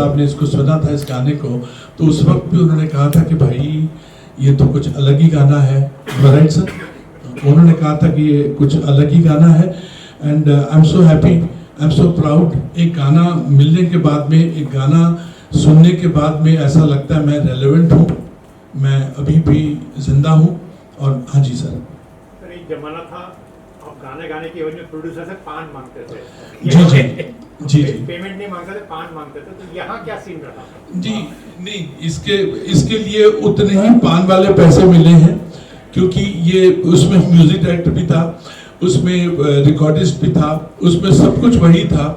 साहब ने इसको सुना था इस गाने को, तो उस वक्त भी उन्होंने कहा था कि भाई ये तो कुछ अलग ही गाना है, राइट सर? उन्होंने कहा था कि ये कुछ अलग ही गाना है। And I am so happy, I am so proud. एक गाना मिलने के बाद में, एक गाना सुनने के बाद में ऐसा लगता है मैं रेलेवेंट हूँ, मैं अभी भी जिंदा हूँ। और हाँ जी सर, एक जमाना था आप गाने गाने की वजह में प्रोड्यूसर से पान मांगते थे। जी जी जी जी, पेमेंट नहीं मांगते थे, पान मांगते थे। तो यहाँ क्या सीन रहा? जी नहीं, इसके लिए उतने ही पान वाले पैसे मिले हैं, क्योंकि ये उसमें म्यूजिक डायरेक्टर भी था, उसमें रिकॉर्डिस्ट भी था, उसमें सब कुछ वही था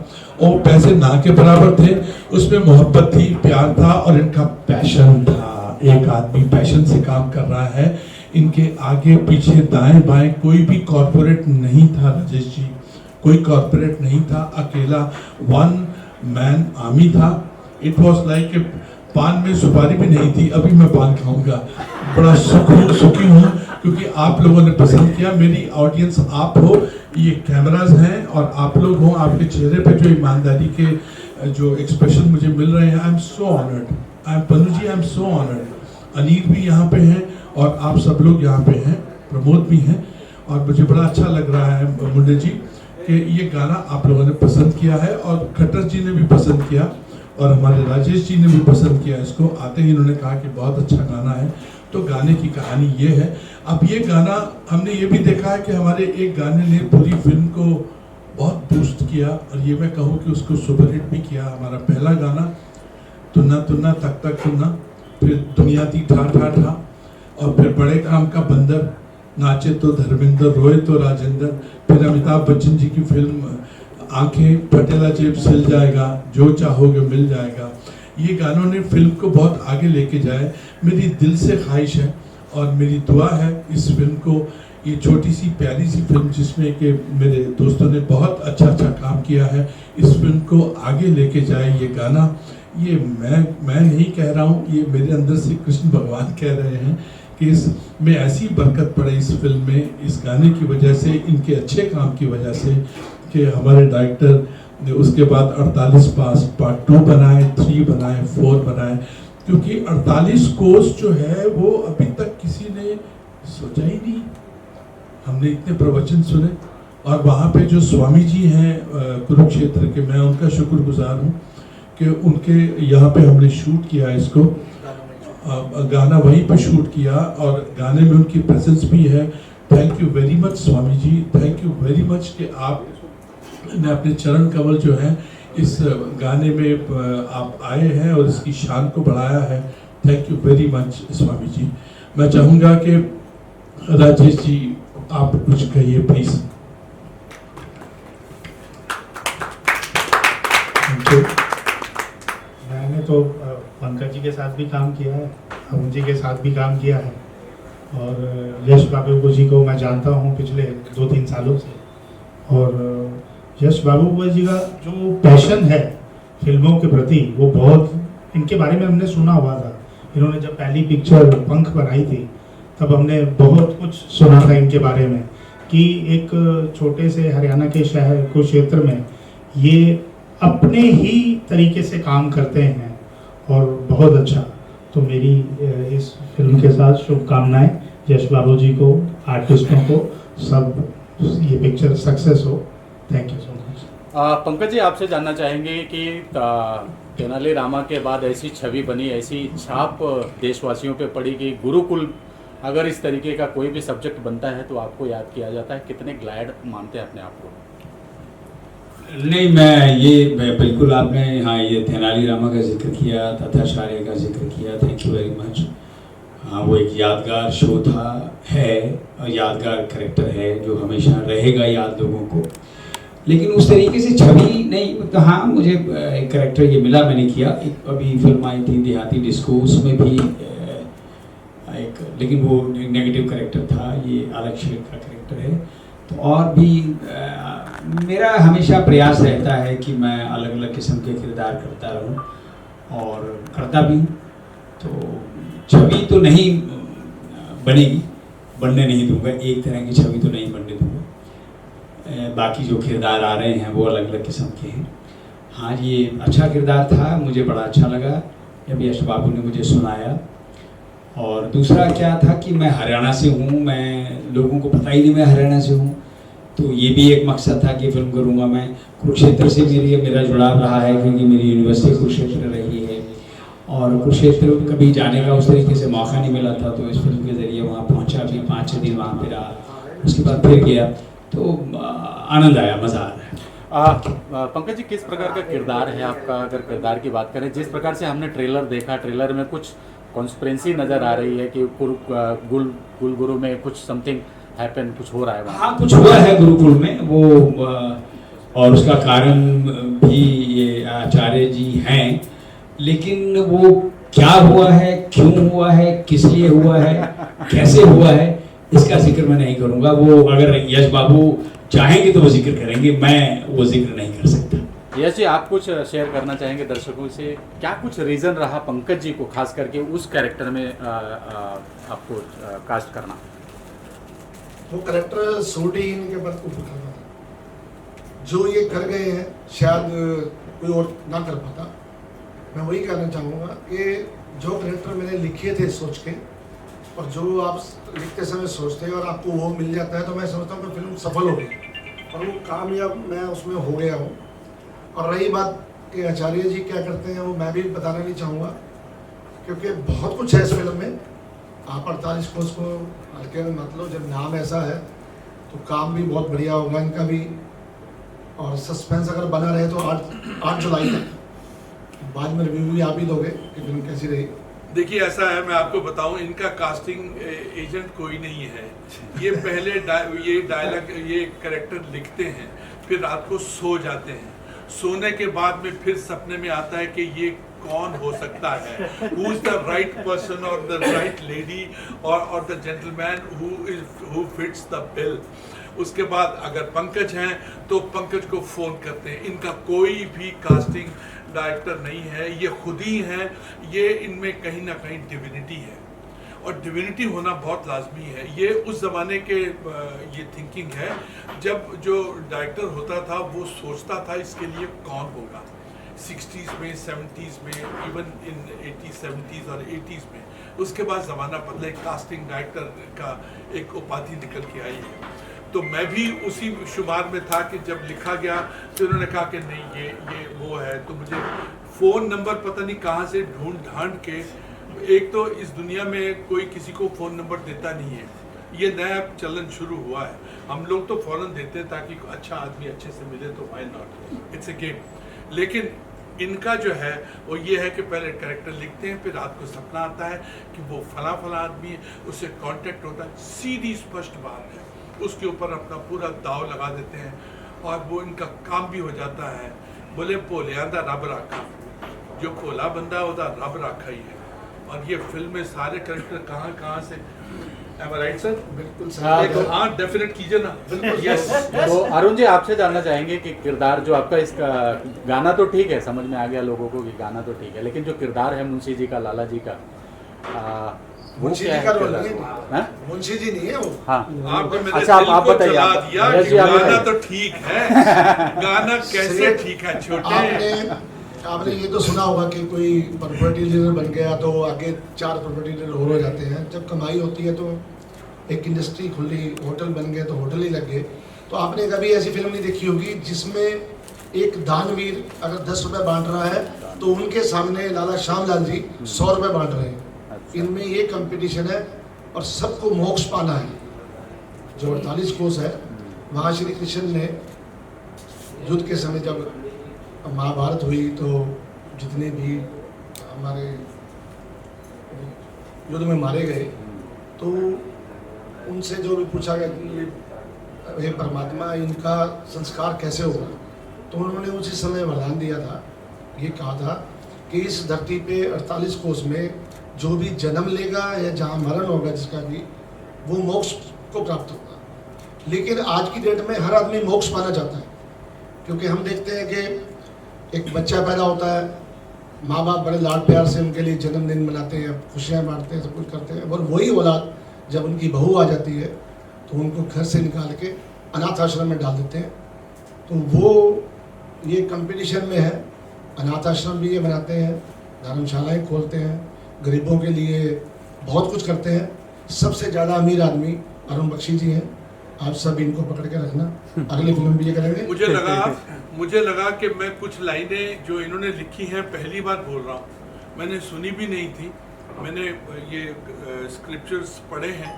और पैसे ना के बराबर थे। उसमें मोहब्बत थी, प्यार था और इनका पैशन था। एक आदमी पैशन से काम कर रहा है, इनके आगे पीछे दाएं बाएं कोई भी कॉर्पोरेट नहीं था राजेश जी, कोई कॉर्पोरेट नहीं था, अकेला वन मैन आर्मी था। इट वॉज लाइक पान में सुपारी भी नहीं थी। अभी मैं पान खाऊंगा, बड़ा सुखी हूँ क्योंकि आप लोगों ने पसंद किया। मेरी ऑडियंस आप हो, ये कैमराज हैं और आप लोग हो, आपके चेहरे पे जो ईमानदारी के जो एक्सप्रेशन मुझे मिल रहे हैं, I am so honoured. I am Pannu ji, I am so honoured. Anil भी यहाँ पे हैं और आप सब लोग यहाँ पे हैं, प्रमोद भी हैं। और मुझे बड़ा अच्छा लग रहा है मुंडे जी कि ये गाना आप लोगों ने पसंद किया है और खट्टर जी ने भी पसंद किया और हमारे राजेश जी ने भी पसंद किया इसको। आते ही इन्होंने कहा कि बहुत अच्छा गाना है। तो गाने की कहानी ये है। अब ये गाना हमने ये भी देखा है कि हमारे एक गाने ने पूरी फिल्म को बहुत बूस्ट किया और ये मैं कहूँ कि उसको सुपरहिट भी किया। हमारा पहला गाना तुन्ना तुन्ना तक तक तुन्ना, फिर दुनिया थी ठा ठा ठा, और फिर बड़े काम का बंदर, नाचे तो धर्मेंद्र, रोए तो राजेंद्र, फिर अमिताभ बच्चन जी की फिल्म आंखें, पटेला जेब सिल जाएगा, जो चाहोगे मिल जाएगा। ये गानों ने फिल्म को बहुत आगे लेके जाए। मेरी दिल से ख्वाहिश है और मेरी दुआ है इस फिल्म को, ये छोटी सी प्यारी सी फिल्म जिसमें कि मेरे दोस्तों ने बहुत अच्छा काम किया है, इस फिल्म को आगे लेके जाए। ये गाना, ये मैं नहीं कह रहा हूँ, ये मेरे अंदर से कृष्ण भगवान कह रहे हैं कि इसमें ऐसी बरकत पड़े इस फिल्म में, इस गाने की वजह से, इनके अच्छे काम की वजह से, कि हमारे डायरेक्टर ने उसके बाद 48 पास पार्ट 2 बनाए, 3 बनाए, 4 बनाए। क्योंकि 48 कोर्स जो है वो अभी तक किसी ने सोचा ही नहीं। हमने इतने प्रवचन सुने और वहाँ पे जो स्वामी जी हैं कुरुक्षेत्र के, मैं उनका शुक्रगुजार हूँ कि उनके यहाँ पे हमने शूट किया इसको, गाना वहीं पे शूट किया और गाने में उनकी प्रेजेंस भी है। Thank you very much Swami ji, thank you very much कि आप ने अपने चरण कमल जो है इस गाने में आप आए हैं और इसकी शान को बढ़ाया है। Thank you very much Swami जी। मैं चाहूँगा कि राजेश जी आप कुछ कहिए प्लीज। मैंने तो पंकज जी के साथ भी काम किया है, अरुण जी के साथ भी काम किया है और यश बाबू जी को मैं जानता हूँ पिछले 2-3 सालों से। और यश बाबू जी का जो पैशन है फिल्मों के प्रति, वो बहुत, इनके बारे में हमने सुना हुआ था। इन्होंने जब पहली पिक्चर पंख बनाई थी तब हमने बहुत कुछ सुना था इनके बारे में कि एक छोटे से हरियाणा के शहर को क्षेत्र में ये अपने ही तरीके से काम करते हैं और बहुत अच्छा। तो मेरी इस फिल्म के साथ शुभकामनाएं यश बाबू जी को, आर्टिस्टों को, सब ये पिक्चर सक्सेस हो। Thank you so much. Pankaj ji, आपसे जानना चाहेंगे कि तेनाली रामा के बाद ऐसी छवि बनी, ऐसी छाप देशवासियों पे पड़ी कि गुरुकुल अगर इस तरीके का कोई भी सब्जेक्ट बनता है तो आपको याद किया जाता है। कितने ग्लैड मानते हैं अपने आप को? नहीं, मैं बिल्कुल, आपने हाँ ये तेनाली रामा का जिक्र किया, तथाचार्य का जिक्र किया, थैंक यू वेरी मच। हाँ, वो एक यादगार शो था, है और यादगार कैरेक्टर है जो हमेशा रहेगा याद लोगों को। लेकिन उस तरीके से छवि नहीं, तो हाँ मुझे एक कैरेक्टर ये मिला, मैंने किया। एक अभी फिल्म आई थी देहाती डिस्को, उसमें भी एक, लेकिन वो नेगेटिव कैरेक्टर था, ये अलग शेड का कैरेक्टर है। तो और भी मेरा हमेशा प्रयास रहता है कि मैं अलग अलग किस्म के किरदार करता रहूं और करता भी हूँ। तो छवि तो नहीं बनेगी, बनने नहीं दूंगा, एक तरह की छवि तो नहीं बनने दूंगा। बाकी जो किरदार आ रहे हैं वो अलग अलग किस्म के हैं। हाँ ये अच्छा किरदार था, मुझे बड़ा अच्छा लगा जब यश बाबू ने मुझे सुनाया। और दूसरा क्या था कि मैं हरियाणा से हूँ, मैं लोगों को पता ही नहीं मैं हरियाणा से हूँ, तो ये भी एक मकसद था कि फिल्म करूँगा मैं। कुरुक्षेत्र से मेरा जुड़ाव रहा है क्योंकि मेरी यूनिवर्सिटी कुरुक्षेत्र रही है और कुरुक्षेत्र कभी जाने का उस तरीके से मौका नहीं मिला था, तो इस फिल्म के ज़रिए वहाँ पहुँचा भी, 5-6 दिन वहाँ पे रहा, उसके बाद फिर गया, तो आनंद आया, मज़ा आ रहा है। पंकज जी, किस प्रकार का किरदार है आपका? अगर किरदार की बात करें, जिस प्रकार से हमने ट्रेलर देखा, ट्रेलर में कुछ कॉन्स्पिरेंसी नज़र आ रही है कि गुरु में कुछ समथिंग हैपन, कुछ हो रहा है वहाँ। हाँ कुछ हुआ है गुरुकुल में वो, और उसका कारण भी ये आचार्य जी हैं, लेकिन वो क्या हुआ है, क्यों हुआ है, किस लिए हुआ है, कैसे हुआ है, इसका जिक्र मैं नहीं करूँगा। वो अगर यश बाबू चाहेंगे तो वो जिक्र करेंगे, मैं वो जिक्र नहीं कर सकता। यश जी, आप कुछ शेयर करना चाहेंगे दर्शकों से? क्या कुछ रीज़न रहा पंकज जी को खास करके उस कैरेक्टर में आपको कास्ट करना? वो कैरेक्टर सूट ही इनके पर ऊपर करना था। जो ये कर गए हैं शायद कोई और ना कर पाता। मैं वही कहना चाहूँगा कि जो कैरेक्टर मैंने लिखे थे सोच के, और जो आप लिखते समय सोचते हैं और आपको वो मिल जाता है, तो मैं समझता हूँ कि फिल्म सफल हो गई और वो कामयाब मैं उसमें हो गया हूँ। और रही बात कि आचार्य जी क्या करते हैं, वो मैं भी बताना नहीं चाहूँगा क्योंकि बहुत कुछ है इस फिल्म में। आप 48 कोस को हल्के में मतलब जब नाम ऐसा है तो काम भी बहुत बढ़िया होगा इनका भी, और सस्पेंस अगर बना रहे तो 8 जुलाई तक बाद में रिव्यू भी आप ही दोगे कि फिल्म कैसी रही। देखिए ऐसा है, मैं आपको बताऊं, इनका कास्टिंग एजेंट कोई नहीं है। ये पहले ये डायलॉग, ये कैरेक्टर लिखते हैं, फिर रात को सो जाते हैं। सोने के बाद में फिर सपने में आता है कि ये कौन हो सकता है, who is the right person और द राइट लेडी और the gentleman who fits the bill. उसके बाद अगर पंकज हैं तो पंकज को फ़ोन करते हैं। इनका कोई भी कास्टिंग डायरेक्टर नहीं है, ये खुद ही हैं। ये इनमें कहीं ना कहीं डिविनिटी है और डिविनिटी होना बहुत लाजमी है। ये उस ज़माने के ये थिंकिंग है जब जो डायरेक्टर होता था वो सोचता था इसके लिए कौन होगा। 60s में, 70s में, इवन इन 80s, 70s और 80s में। उसके बाद ज़माना बदला, कास्टिंग डायरेक्टर का एक उपाधि निकल के आई है। तो मैं भी उसी शुमार में था कि जब लिखा गया तो उन्होंने कहा कि नहीं ये वो है। तो मुझे फ़ोन नंबर पता नहीं कहाँ से ढूंढ ढांड के, एक तो इस दुनिया में कोई किसी को फ़ोन नंबर देता नहीं है, ये नया चलन शुरू हुआ है। हम लोग तो फ़ौरन देते हैं ताकि अच्छा आदमी अच्छे से मिले, तो why not, it's a game. लेकिन इनका जो है वो ये है कि पहले कैरेक्टर लिखते हैं, फिर रात को सपना आता है कि वो फला फला आदमी है, उससे कांटेक्ट होता है, सीधी स्पष्ट बात है, उसके ऊपर अपना पूरा दाव लगा देते हैं और वो इनका काम भी हो जाता है। बोले पोले आंदा रब राखा, जो पोला बंदा होता रब राखा ही है। और ये फिल्म में सारे कैरेक्टर कहाँ से, am I right, sir? बिल्कुल हाँ, सही। हाँ डेफिनेट कीजिए ना। यस। तो अरुण जी, आपसे जानना चाहेंगे कि किरदार जो आपका, इसका गाना तो ठीक है, समझ में आ गया लोगों को कि गाना तो ठीक है, लेकिन जो किरदार है मुंशी जी का, लाला जी का, वो मुंशी क्या जी का है रोल किरदार? नहीं है, हाँ? मुंशी जी नहीं है वो। हाँ, आपने मेरे अच्छा, दिल आप को बताइए, जला आप- दिया यश कि जी, आप गाना बताइए। तो ठीक है, गाना कैसे सिर्फ ठीक है छोटे। आपने ये तो सुना होगा कि कोई प्रॉपर्टी डीलर बन गया तो आगे 4 प्रॉपर्टी डीलर और हो जाते हैं। जब कमाई होती है तो एक इंडस्ट्री खुली, होटल बन गए तो होटल ही लग गए। तो आपने कभी ऐसी फिल्म नहीं देखी होगी जिसमें एक दानवीर अगर 10 रुपये बांट रहा है तो उनके सामने लाला श्यामलाल जी 100 रुपये बांट रहे हैं। इनमें ये कंपटीशन है और सबको मोक्ष पाना है। जो 48 कोस है, वहाँ श्री कृष्ण ने युद्ध के समय जब महाभारत हुई तो जितने भी हमारे युद्ध में मारे गए तो उनसे जो भी पूछा गया कि हे परमात्मा इनका संस्कार कैसे होगा, तो उन्होंने उसी समय वरदान दिया था, ये कहा था कि इस धरती पे 48 कोस में जो भी जन्म लेगा या जहाँ मरण होगा जिसका भी, वो मोक्ष को प्राप्त होगा। लेकिन आज की डेट में हर आदमी मोक्ष पाना चाहता है, क्योंकि हम देखते हैं कि एक बच्चा पैदा होता है, माँ बाप बड़े लाड प्यार से उनके लिए जन्मदिन मनाते हैं, खुशियाँ बांटते हैं, सब कुछ करते हैं, और वही औलाद जब उनकी बहू आ जाती है तो उनको घर से निकाल के अनाथ आश्रम में डाल देते हैं। तो वो ये कंपटीशन में है, अनाथ आश्रम भी ये बनाते हैं, धर्मशालाएं खोलते हैं, गरीबों के लिए बहुत कुछ करते हैं। सबसे ज़्यादा अमीर आदमी अरुण बख्शी जी हैं। आप सब इनको पकड़ के रखना, अगली फिल्म भी ये करेंगे। मुझे लगा कि मैं कुछ लाइनें जो इन्होंने लिखी हैं पहली बार बोल रहा हूँ, मैंने सुनी भी नहीं थी। मैंने ये स्क्रिप्चर्स पढ़े हैं,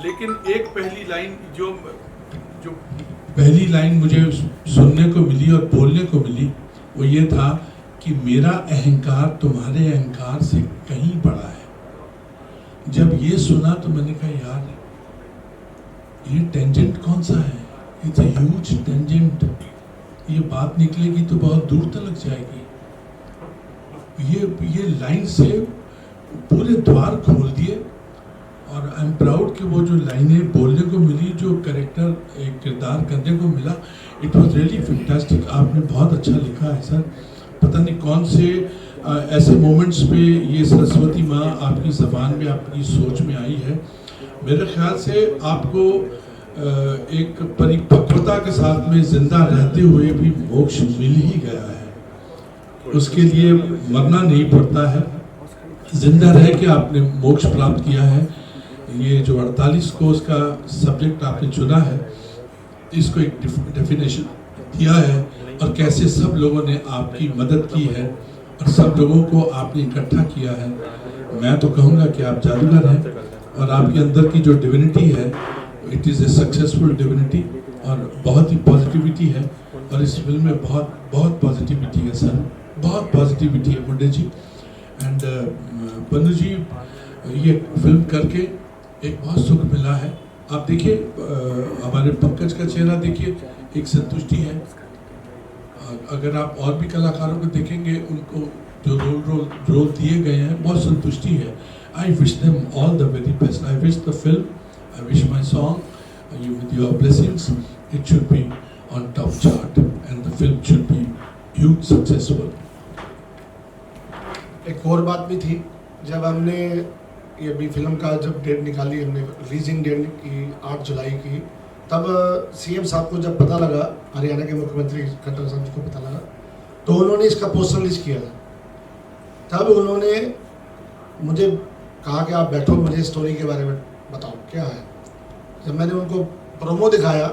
लेकिन एक पहली लाइन जो पहली लाइन मुझे सुनने को मिली और बोलने को मिली वो ये था कि मेरा अहंकार तुम्हारे अहंकार से कहीं बड़ा है। जब ये सुना तो मैंने कहा यार ये टेंजेंट कौन सा है, इट्स अ ह्यूज टेंजेंट, ये बात निकलेगी तो बहुत दूर तक जाएगी। ये लाइन से पूरे द्वार खोल दिए और आई एम प्राउड कि वो जो लाइनें बोलने को मिली, जो कैरेक्टर एक किरदार करने को मिला, इट वाज रियली फैंटास्टिक। आपने बहुत अच्छा लिखा है सर। पता नहीं कौन से ऐसे मोमेंट्स पे ये सरस्वती माँ आपकी ज़बान में, आपकी सोच में आई है। मेरे ख्याल से आपको एक परिपक्वता के साथ में जिंदा रहते हुए भी मोक्ष मिल ही गया है। उसके लिए मरना नहीं पड़ता है, जिंदा रह के आपने मोक्ष प्राप्त किया है। ये जो 48 कोर्स का सब्जेक्ट आपने चुना है, इसको एक डेफिनेशन दिया है और कैसे सब लोगों ने आपकी मदद की है और सब लोगों को आपने इकट्ठा किया है। मैं तो कहूँगा कि आप जादूगर हैं और आपके अंदर की जो डिविनिटी है, it is a successful divinity और बहुत ही पॉजिटिविटी है। और इस फिल्म में बहुत बहुत पॉजिटिविटी है सर, बहुत पॉजिटिविटी है मुंडे जी। एंड पन्नू जी, ये फिल्म करके एक बहुत सुख मिला है। आप देखिए हमारे पंकज का चेहरा देखिए, एक संतुष्टि है। अगर आप और भी कलाकारों को देखेंगे, उनको जो रोल दिए गए हैं, बहुत संतुष्टि है। I wish them all the very best. I wish the film, I wish my song, you with your blessings, it should be on top chart and the film should be huge successful. एक और बात भी थी, जब हमने ये भी film का जब डेट निकाली, हमने रिलीजिंग डेट की 8 जुलाई की, तब सीएम साहब को जब पता लगा, हरियाणा के मुख्यमंत्री खट्टर साहब जी को पता लगा, तो उन्होंने इसका पोस्टर रिलीज किया था। तब उन्होंने मुझे कहा कि आप बैठो, मुझे स्टोरी के बारे में बताओ क्या है। जब मैंने उनको प्रोमो दिखाया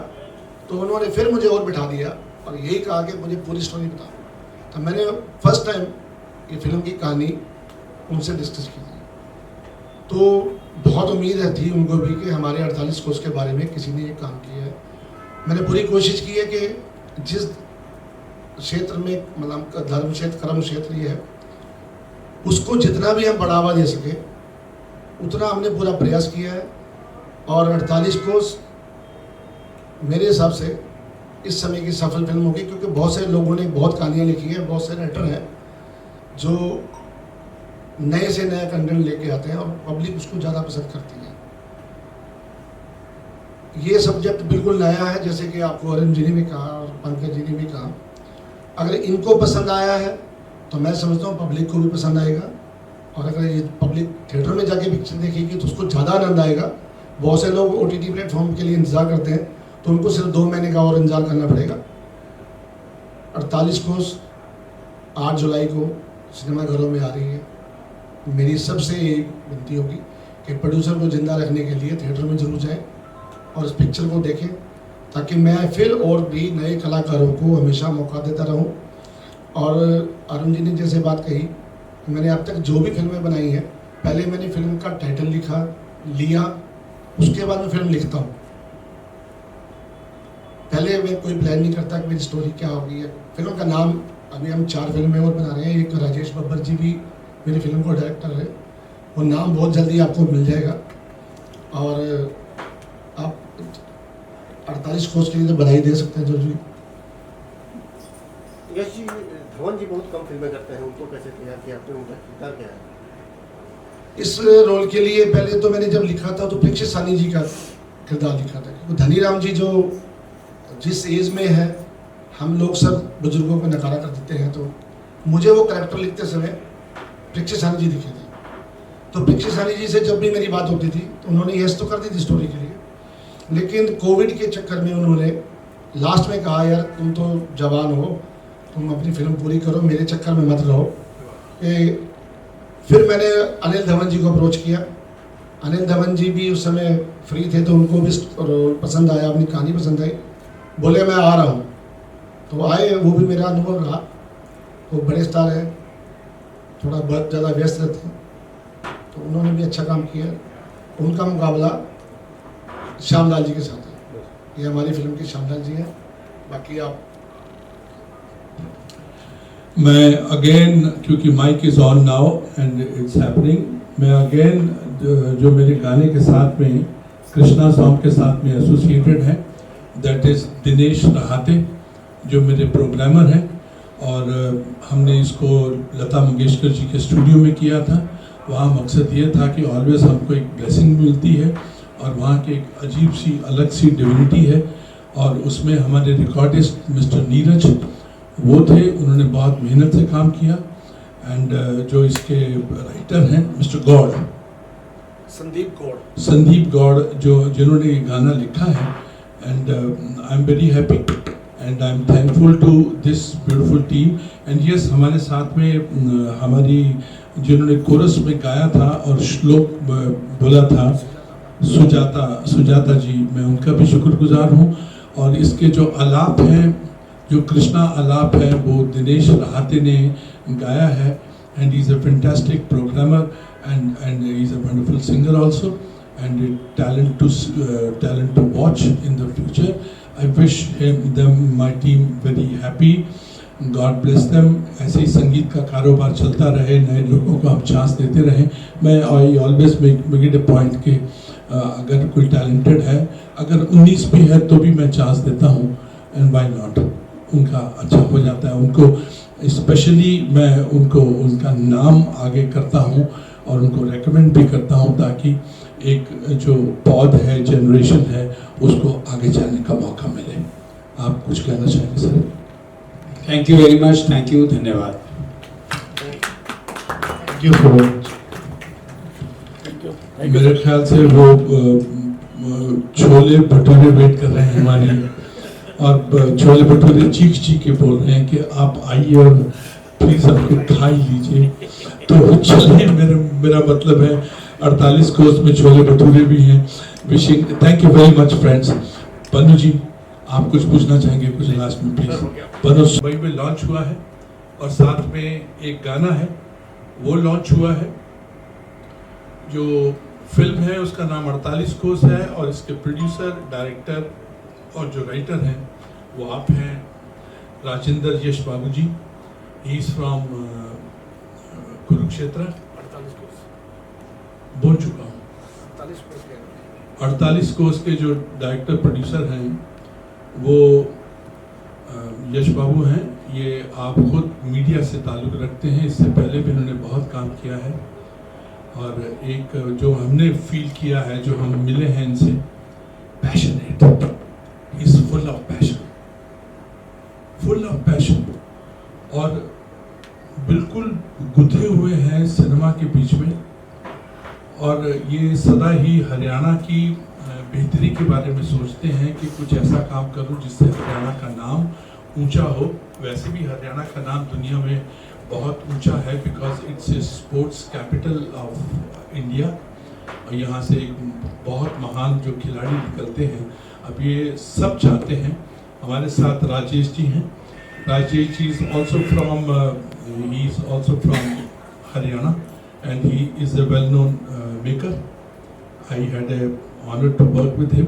तो उन्होंने फिर मुझे और बिठा दिया और यही कहा कि मुझे पूरी स्टोरी बताओ। तो मैंने फर्स्ट टाइम ये फिल्म की कहानी उनसे डिस्कस की थी। तो बहुत उम्मीद थी उनको भी कि हमारे 48 कोर्स के बारे में किसी ने ये काम किया है। मैंने पूरी कोशिश की है कि जिस क्षेत्र में, मतलब धर्म क्षेत्र, कर्म क्षेत्र ये है, उसको जितना भी हम बढ़ावा दे सके उतना हमने पूरा प्रयास किया है। और 48 कोर्स मेरे हिसाब से इस समय की सफल फिल्म होगी, क्योंकि बहुत से लोगों ने बहुत कहानियाँ लिखी हैं, बहुत से राइटर हैं जो नए से नया कंटेंट लेके आते हैं और पब्लिक उसको ज़्यादा पसंद करती है। ये सब्जेक्ट बिल्कुल नया है, जैसे कि आपको अरुण जी ने भी कहा और पंकज जी ने भी कहा। अगर इनको पसंद आया है तो मैं समझता हूँ पब्लिक को भी पसंद आएगा, और अगर ये पब्लिक थिएटर में जाके पिक्चर देखेगी तो उसको ज़्यादा आनंद आएगा। बहुत से लोग OTT प्लेटफॉर्म के लिए इंतज़ार करते हैं, तो उनको सिर्फ 2 महीने का और इंतज़ार करना पड़ेगा। 48 कोर्स 8 जुलाई को सिनेमाघरों में आ रही है। मेरी सबसे विनती होगी कि प्रोड्यूसर को जिंदा रखने के लिए थिएटर में जरूर जाएं और इस पिक्चर को देखें, ताकि मैं फिर और भी नए कलाकारों को हमेशा मौका देता रहूं। और अरुण जी ने जैसे बात कही, मैंने अब तक जो भी फिल्में बनाई हैं, पहले मैंने फिल्म का टाइटल लिया, उसके बाद मैं फिल्म लिखता हूँ। पहले मैं कोई प्लान नहीं करता कि मेरी स्टोरी क्या होगी। फिल्म का नाम, अभी हम 4 फिल्में और बना रहे हैं। एक राजेश बब्बर जी भी मेरी फिल्म को डायरेक्टर है, वो नाम बहुत जल्दी आपको मिल जाएगा। और आप 48 कोर्स के लिए तो बधाई दे सकते हैं। जो जी यश जी, धवन जी बहुत कम फिल्में करते हैं, उनको कैसे तैयार किया आपने, उनका किरदार क्या है? इस रोल के लिए पहले तो मैंने जब लिखा था तो परीक्षित सानी जी का किरदार लिखा था, क्योंकि धनीराम जी जो जिस एज में है, हम लोग सब बुजुर्गों को नकारा कर देते हैं, तो मुझे वो कैरेक्टर लिखते समय परीक्षित सानी जी दिखे थे। तो परीक्षित सानी जी से जब भी मेरी बात होती थी तो उन्होंने यस तो कर दी थी स्टोरी के लिए, लेकिन कोविड के चक्कर में उन्होंने लास्ट में कहा, यार तुम तो जवान हो, तुम अपनी फिल्म पूरी करो, मेरे चक्कर में मत रहो। फिर मैंने अनिल धवन जी को अप्रोच किया। अनिल धवन जी भी उस समय फ्री थे, तो उनको भी पसंद आया, अपनी कहानी पसंद आई, बोले मैं आ रहा हूँ। तो आए, वो भी मेरा अनुभव रहा। वो बड़े स्टार हैं, थोड़ा बहुत ज़्यादा व्यस्त रहते हैं, तो उन्होंने भी अच्छा काम किया। उनका मुकाबला श्यामलाल जी के साथ है। ये हमारी फिल्म के श्यामलाल जी हैं। बाकी आप मैं अगेन, क्योंकि mike is on now and it's happening, मैं अगेन जो मेरे गाने के साथ में कृष्णा सॉन्ग के साथ में एसोसिएटेड है, दैट इज दिनेश रहाते, जो मेरे प्रोग्रामर हैं। और हमने इसको लता मंगेशकर जी के स्टूडियो में किया था। वहाँ मकसद ये था कि ऑलवेज हमको एक ब्लेसिंग मिलती है और वहाँ की एक अजीब सी अलग सी डिविनिटी है। और उसमें हमारे रिकॉर्डिस्ट मिस्टर नीरज वो थे, उन्होंने बहुत मेहनत से काम किया। एंड जो इसके राइटर हैं मिस्टर गौड़, संदीप गौड़, जिन्होंने ये गाना लिखा है। And I am very happy and I am thankful to this beautiful team. And yes, हमारे साथ में हमारी जिन्होंने कोरस में गाया था और श्लोक बोला था, सुजाता जी, मैं उनका भी शुक्रगुजार हूँ। और इसके जो आलाप हैं, जो कृष्णा आलाप है, वो दिनेश रहाते ने गाया है। And he is a fantastic programmer and he is a wonderful singer also, and a talent to watch in the future. I wish my team very happy. God bless them. ऐसे ही संगीत का कारोबार चलता रहे, नए लोगों को हम चांस देते रहें। मैं I always make it a point कि अगर कोई talented है, अगर 19 भी है तो भी मैं चांस देता हूँ, and why not? उनका अच्छा हो जाता है। उनको स्पेशली मैं उनका नाम आगे करता हूँ और उनको रेकमेंड भी करता हूँ, ताकि एक जो पौध है, जनरेशन है, उसको आगे जाने का मौका मिले। आप कुछ कहना चाहेंगे sir? Thank you very much, thank you, धन्यवाद। Thank you so much. मेरे ख्याल से वो छोले भटूरे वेट कर रहे हैं हमारी, और छोले भटूरे चीख के बोल रहे हैं कि आप आइए और प्लीज आपको खा ही लीजिए। तो चलिए, मेरा मतलब है 48 कोर्स में छोले भटूरे भी हैं। Wishing, thank you very much friends. Pannu ji, आप कुछ पूछना चाहेंगे कुछ लास्ट में प्लीज? पन्नू, दुबई में लॉन्च हुआ है और साथ में एक गाना है, वो लॉन्च हुआ है। जो फिल्म है उसका नाम 48 कोर्स है, और इसके प्रोड्यूसर, डायरेक्टर और जो राइटर हैं वो आप हैं, Rajendra Yash Babu ji. He is from Kurukshetra. 48 Kos बोल चुका हूँ। 48 कोर्स 48 कोर्स के जो डायरेक्टर प्रोड्यूसर हैं वो यश बाबू हैं। ये आप खुद मीडिया से ताल्लुक़ रखते हैं, इससे पहले भी उन्होंने बहुत काम किया है। और एक जो हमने फील किया है, जो हम मिले हैं इनसे, passionate, is full of passion, और बिल्कुल गुथे हुए हैं सिनेमा के बीच में। और ये सदा ही हरियाणा की बेहतरी के बारे में सोचते हैं कि कुछ ऐसा काम करूं जिससे हरियाणा का नाम ऊंचा हो। वैसे भी हरियाणा का नाम दुनिया में बहुत ऊंचा है, because it's a sports capital of India. और यहाँ से एक बहुत महान जो खिलाड़ी निकलते हैं, अब ये सब चाहते हैं। हमारे साथ राजेश जी हैं। Rajesh ji is also from Haryana and he is a well-known maker. I had a honor to work with him.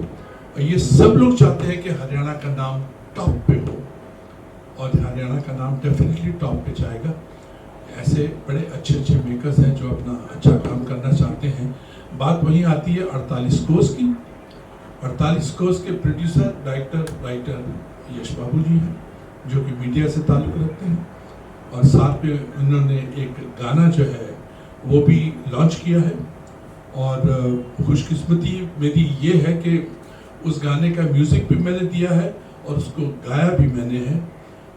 ये सब लोग चाहते हैं कि हरियाणा का नाम टॉप पे हो, और हरियाणा का नाम डेफिनेटली टॉप पे जाएगा। ऐसे बड़े अच्छे मेकर्स हैं जो अपना अच्छा काम करना चाहते हैं। बात वहीं आती है 48 कोर्स की। 48 कोर्स के प्रोड्यूसर, डायरेक्टर, राइटर यश बाबू जी हैं, जो कि मीडिया से ताल्लुक़ रखते हैं। और साथ में उन्होंने एक गाना जो है वो भी लॉन्च किया है। और खुशकिस्मती मेरी ये है कि उस गाने का म्यूज़िक भी मैंने दिया है और उसको गाया भी मैंने है।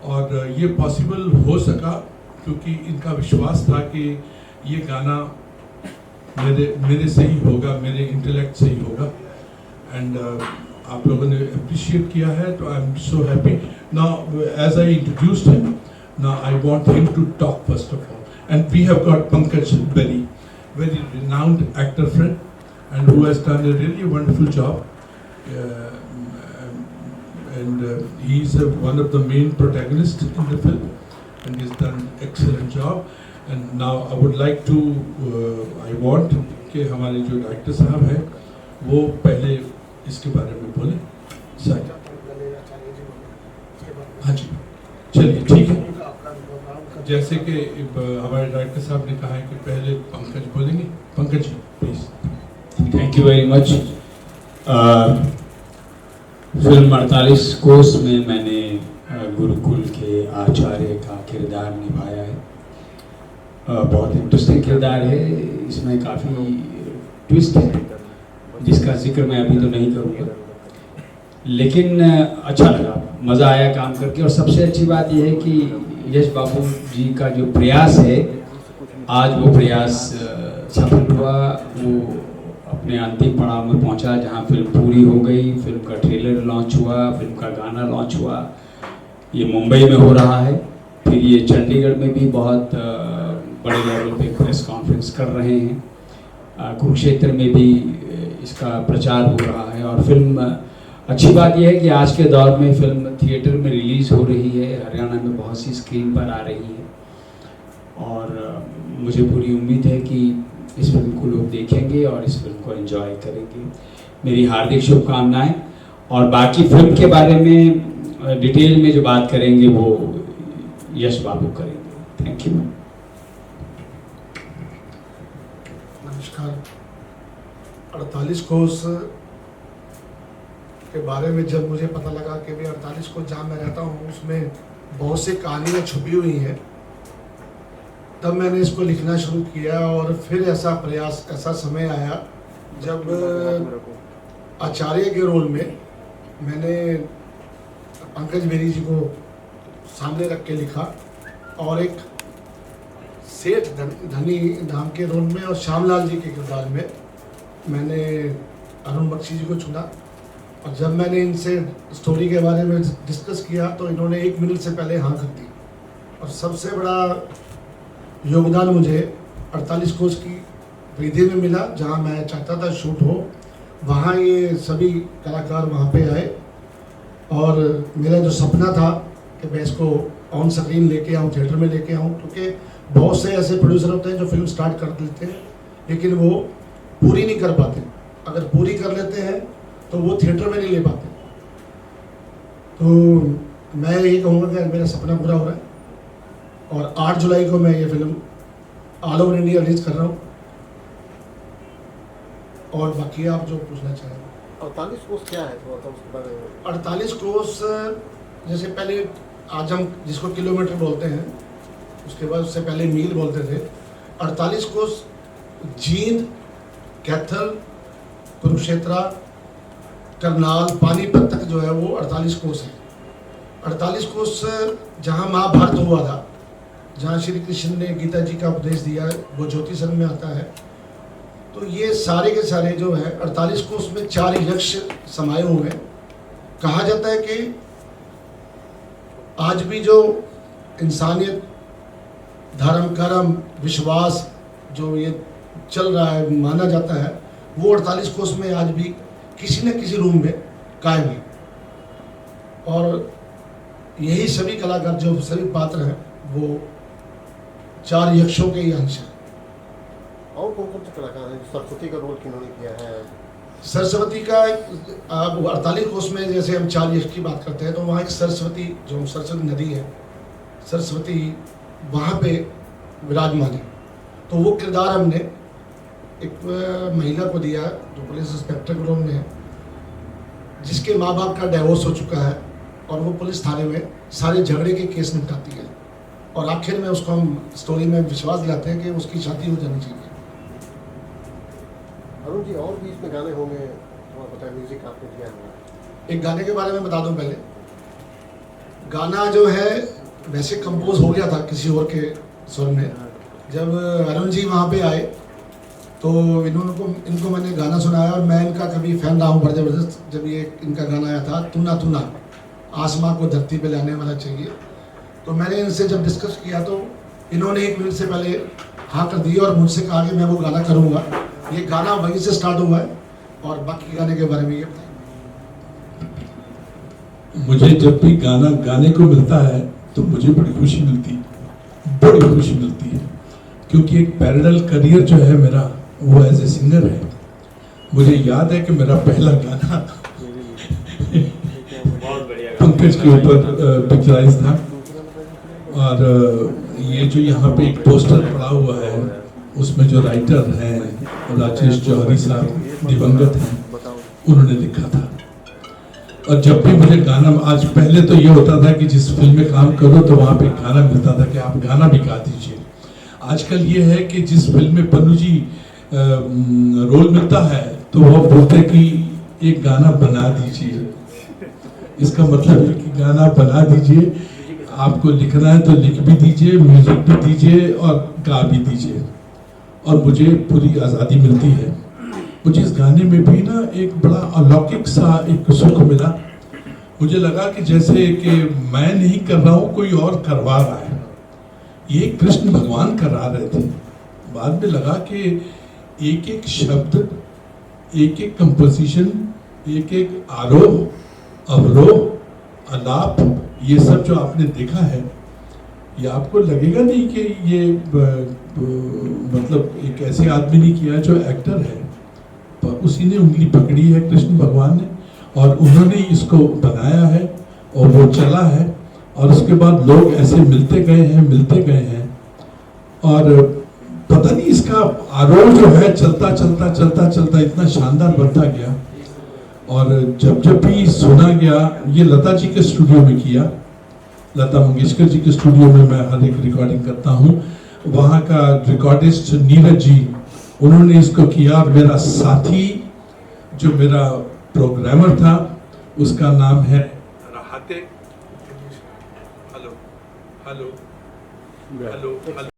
और ये पॉसिबल हो सका क्योंकि इनका विश्वास था कि ये गाना मेरे से ही होगा, मेरे इंटेलेक्ट से ही होगा। एंड आप लोगों ने अप्रिशिएट किया है, तो I am so happy. Now as I introduced him, Now I want him to talk first of all. And we have got Pankaj Berry, very renowned actor friend, and who has done a really wonderful job. He's one of the main protagonists in the film, and he's done an excellent job. And now I would like to, I want कि हमारे जो director साहब हैं वो पहले इसके बारे में बोले। सर हाँ जी, चलिए ठीक है। जैसे कि हमारे डायरेक्टर साहब ने कहा है कि पहले पंकज बोलेंगे। Pankaj ji please. Thank you very much. Film 48 Kos में मैंने गुरुकुल के आचार्य का किरदार निभाया है। बहुत इंटरेस्टिंग किरदार है, इसमें काफ़ी ट्विस्ट है जिसका जिक्र मैं अभी तो नहीं करूँगा, लेकिन अच्छा लगा, मज़ा आया काम करके। और सबसे अच्छी बात यह है कि यश बाबू जी का जो प्रयास है, आज वो प्रयास सफल हुआ, वो अपने अंतिम पड़ाव में पहुंचा जहां फिल्म पूरी हो गई, फिल्म का ट्रेलर लॉन्च हुआ, फिल्म का गाना लॉन्च हुआ। ये मुंबई में हो रहा है, फिर ये चंडीगढ़ में भी बहुत बड़े लेवल पे प्रेस कॉन्फ्रेंस कर रहे हैं, कुरुक्षेत्र में भी इसका प्रचार हो रहा है। और फिल्म, अच्छी बात यह है कि आज के दौर में फिल्म थिएटर में रिलीज़ हो रही है, हरियाणा में बहुत सी स्क्रीन पर आ रही है, और मुझे पूरी उम्मीद है कि इस फिल्म को लोग देखेंगे और इस फिल्म को एंजॉय करेंगे। मेरी हार्दिक शुभकामनाएं। और बाकी फिल्म के बारे में डिटेल में जो बात करेंगे वो यश बाबू करेंगे। Thank you. नमस्कार। 48 कोस के बारे में जब मुझे पता लगा कि भाई 48 कोस जहाँ मैं रहता हूँ उसमें बहुत सी कहानियाँ छुपी हुई हैं, तब मैंने इसको लिखना शुरू किया। और फिर ऐसा प्रयास, ऐसा समय आया जब आचार्य के रोल में मैंने पंकज बेरी जी को सामने रख के लिखा, और एक सेठ धनी नाम के रोल में और श्यामलाल जी के किरदार में मैंने अरुण बख्शी जी को चुना। और जब मैंने इनसे स्टोरी के बारे में डिस्कस किया तो इन्होंने 1 मिनट से पहले हाँ कर दी। और सबसे बड़ा योगदान मुझे 48 कोस की वेदी में मिला, जहाँ मैं चाहता था शूट हो, वहाँ ये सभी कलाकार वहाँ पे आए। और मेरा जो सपना था कि मैं इसको ऑन स्क्रीन लेके आऊँ, थिएटर में लेके आऊँ, क्योंकि बहुत से ऐसे प्रोड्यूसर होते हैं जो फिल्म स्टार्ट कर देते हैं लेकिन वो पूरी नहीं कर पाते। अगर पूरी कर लेते हैं तो वो थिएटर में नहीं ले पाते। तो मैं ये कहूँगा कि मेरा सपना पूरा हो रहा है, और 8 जुलाई को मैं ये film all over India release कर रहा हूँ। और बाकी आप जो पूछना चाहें। 48 कोस क्या है, थोड़ा सा उसके बारे में। 48 कोस जैसे पहले आज हम जिसको किलोमीटर बोलते हैं, उसके बाद उससे पहले मील बोलते थे। 48 कोस जींद, कैथल, कुरुक्षेत्र, करनाल, पानीपत तक जो है वो 48 कोस है। 48 कोस जहाँ महाभारत हुआ था, जहाँ श्री कृष्ण ने गीता जी का उपदेश दिया, वो ज्योतिषर में आता है। तो ये सारे के सारे जो है 48 कोस में 4 यक्ष समाये हुए हैं। कहा जाता है कि आज भी जो इंसानियत, धर्म, कर्म, विश्वास जो ये चल रहा है, माना जाता है, वो 48 कोस में आज भी किसी न किसी रूम में कायम है। और यही सभी कलाकार, जो सभी पात्र हैं, वो 4 यक्षों के ही अंश हैं। और कौन कौन से कलाकार हैं? सरस्वती का रोल किन्होंने किया है? सरस्वती का 48 कोस में जैसे हम 4 यक्ष की बात करते हैं तो वहाँ एक सरस्वती, जो सरस्वती नदी है, सरस्वती वहाँ पे विराजमान है। तो वो किरदार हमने एक महिला को दिया जो पुलिस इंस्पेक्टर के रोल में है, जिसके माँ बाप का डिवोर्स हो चुका है, और वो पुलिस थाने में सारे झगड़े के केस निपटाती है। और आखिर में उसको हम स्टोरी में विश्वास दिलाते हैं कि उसकी शादी हो जानी चाहिए। अरुण जी, और भी इसमें गाने होंगे, थोड़ा बताएं। म्यूजिक आपने दिया है। एक गाने के बारे में बता दूं पहले। गाना जो है वैसे कंपोज हो गया था किसी और के स्वर में। जब अरुण जी वहाँ पे आए तो इनको मैंने गाना सुनाया, और मैं इनका कभी फैन रहा हूँ बड़ा जबरदस्त। जब ये इनका गाना आया था, तूना तूना आसमां को धरती पे लाने वाला चाहिए, तो मैंने इनसे जब डिस्कस किया तो इन्होंने 1 मिनट से पहले हाँ कर दी और मुझसे कहा कि मैं वो गाना करूँगा। ये गाना वहीं से स्टार्ट हुआ है और बाकी गाने के बारे में ये बताएं। मुझे जब भी गाना गाने को मिलता है तो मुझे बड़ी खुशी मिलती है, बड़ी खुशी मिलती है, क्योंकि एक पैरेलल करियर जो है मेरा वो एज ए सिंगर है। मुझे याद है कि मेरा पहला गाना बहुत बढ़िया पंकज के ऊपर पिक्चराइज था, और ये जो यहाँ पे एक पोस्टर पड़ा हुआ है उसमें जो राइटर हैं राजेश जौहरी साहब दिवंगत हैं, उन्होंने लिखा था। और जब भी मुझे गाना, आज पहले तो ये होता था कि जिस फिल्म में काम करो तो वहाँ पे गाना मिलता था कि आप गाना भी गा दीजिए। आजकल ये है कि जिस फिल्म में पन्नू जी रोल मिलता है तो वो बोलते हैं कि एक गाना बना दीजिए। इसका मतलब है कि गाना बना दीजिए, आपको लिखना है तो लिख भी दीजिए, म्यूजिक भी दीजिए और गा भी दीजिए, और मुझे पूरी आज़ादी मिलती है। मुझे इस गाने में भी ना एक बड़ा अलौकिक सा एक सुख मिला। मुझे लगा कि जैसे कि मैं नहीं कर रहा हूँ, कोई और करवा रहा है। ये कृष्ण भगवान करा रहे थे। बाद में लगा कि एक एक शब्द, एक एक कंपोजिशन, एक एक आरोह अवरोह आलाप, ये सब जो आपने देखा है, ये आपको लगेगा नहीं कि ये मतलब एक ऐसे आदमी ने किया जो एक्टर है, पर उसी ने उंगली पकड़ी है कृष्ण भगवान ने, और उन्होंने इसको बनाया है और वो चला है। और उसके बाद लोग ऐसे मिलते गए हैं, और पता नहीं इसका आरोह जो है चलता इतना शानदार बनता गया। और जब भी सुना गया, ये लता जी के स्टूडियो में किया, लता मंगेशकर जी के स्टूडियो में मैं हर एक रिकॉर्डिंग करता हूँ। वहाँ का रिकॉर्डिस्ट नीरज जी, उन्होंने इसको किया। और मेरा साथी जो मेरा प्रोग्रामर था, उसका नाम है राहते। Hello hello hello hello.